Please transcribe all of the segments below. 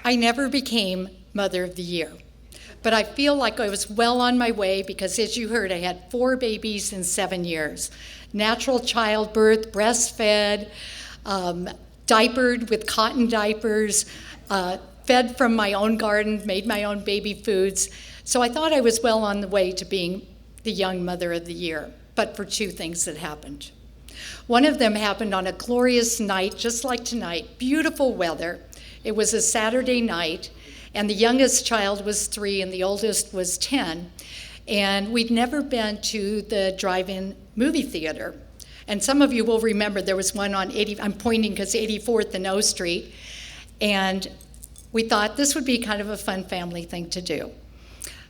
I never became Mother of the Year, but I feel like I was well on my way because, as you heard, I had 4 babies in 7 years. Natural childbirth, breastfed, diapered with cotton diapers, fed from my own garden, made my own baby foods. So I thought I was well on the way to being the young Mother of the Year, but for 2 things that happened. One of them happened on a glorious night, just like tonight, beautiful weather. It was a Saturday night, and the youngest child was 3 and the oldest was 10. And we'd never been to the drive-in movie theater. And some of you will remember there was one on I'm pointing because 84th and O Street. And we thought this would be kind of a fun family thing to do.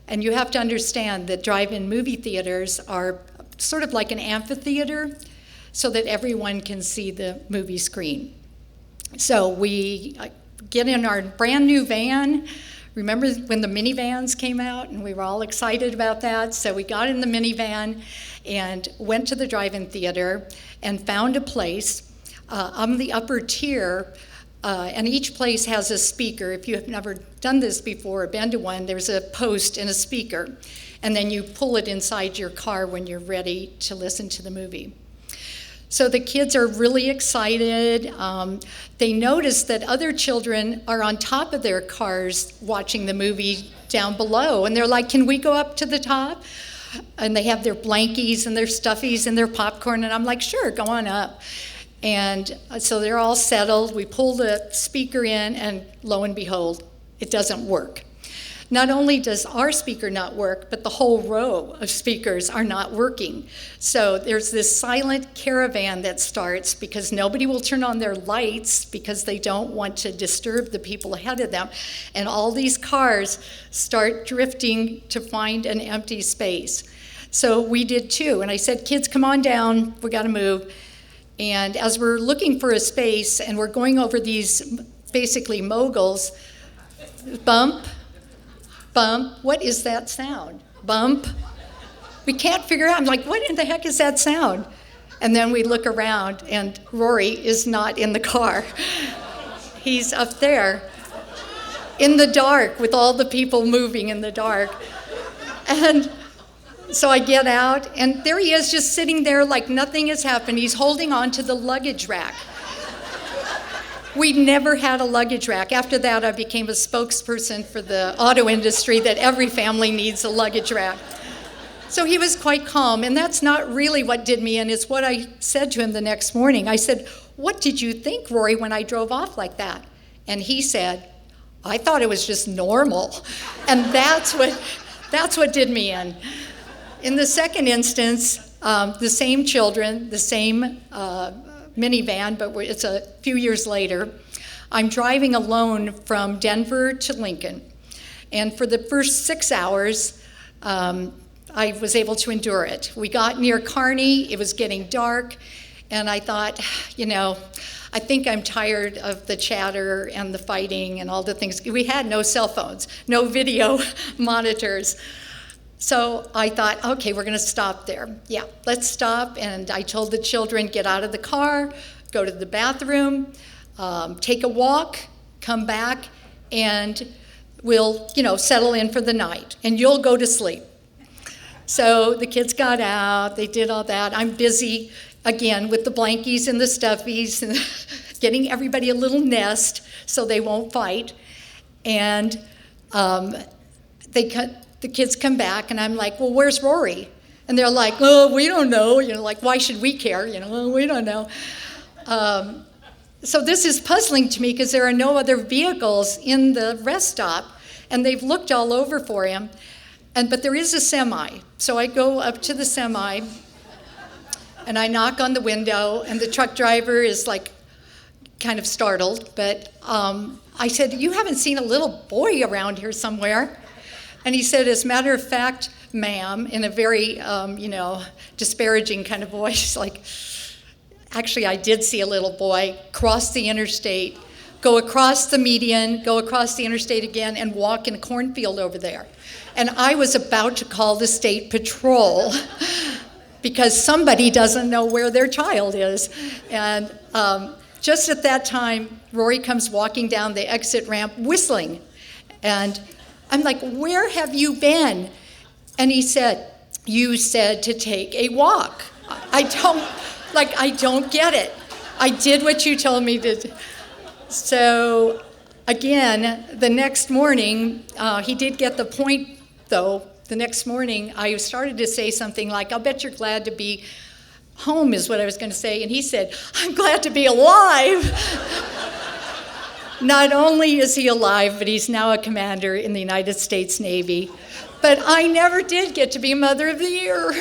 And you have to understand that drive-in movie theaters are sort of like an amphitheater so that everyone can see the movie screen. So we get in our brand new van. Remember when the minivans came out and we were all excited about that? So we got in the minivan and went to the drive-in theater and found a place on the upper tier, and each place has a speaker. If you have never done this before or been to one, there's a post and a speaker, and then you pull it inside your car when you're ready to listen to the movie. So the kids are really excited. They notice that other children are on top of their cars watching the movie down below. And they're like, can we go up to the top? And they have their blankies and their stuffies and their popcorn. And I'm like, sure, go on up. And so they're all settled. We pull the speaker in, and lo and behold, it doesn't work. Not only does our speaker not work, but the whole row of speakers are not working. So there's this silent caravan that starts because nobody will turn on their lights because they don't want to disturb the people ahead of them. And all these cars start drifting to find an empty space. So we did too. And I said, kids, come on down. We got to move. And as we're looking for a space and we're going over these basically moguls, bump, bump, what is that sound? Bump. We can't figure out. I'm like, what in the heck is that sound? And then we look around, and Rory is not in the car. He's up there in the dark with all the people moving in the dark. And so I get out, and there he is just sitting there like nothing has happened. He's holding on to the luggage rack. We never had a luggage rack. After that, I became a spokesperson for the auto industry that every family needs a luggage rack. So he was quite calm, and that's not really what did me in. It's what I said to him the next morning. I said, what did you think, Rory, when I drove off like that? And he said, I thought it was just normal. And that's what did me in. In the second instance, the same children, the same minivan, but it's a few years later. I'm driving alone from Denver to Lincoln. And for the first 6 hours, I was able to endure it. We got near Kearney, it was getting dark, and I thought, I think I'm tired of the chatter and the fighting and all the things. We had no cell phones, no video monitors. So I thought, okay, we're going to stop there. Yeah, let's stop. And I told the children, get out of the car, go to the bathroom, take a walk, come back, and we'll, settle in for the night. And you'll go to sleep. So the kids got out. They did all that. I'm busy, again, with the blankies and the stuffies and getting everybody a little nest so they won't fight. And the kids come back, and I'm like, well, where's Rory? And they're like, oh, we don't know. Like, why should we care? Well, we don't know. So this is puzzling to me because there are no other vehicles in the rest stop, and they've looked all over for him. But there is a semi. So I go up to the semi, and I knock on the window, and the truck driver is like kind of startled. But I said, you haven't seen a little boy around here somewhere? And he said, as a matter of fact, ma'am, in a very, disparaging kind of voice, like, actually, I did see a little boy cross the interstate, go across the median, go across the interstate again, and walk in a cornfield over there. And I was about to call the state patrol because somebody doesn't know where their child is. And just at that time, Rory comes walking down the exit ramp whistling. And I'm like, where have you been? And he said, you said to take a walk. I don't get it. I did what you told me to. So again, the next morning, he did get the point, though. The next morning, I started to say something like, I'll bet you're glad to be home, is what I was going to say. And he said, I'm glad to be alive. Not only is he alive, but he's now a commander in the United States Navy. But I never did get to be Mother of the Year.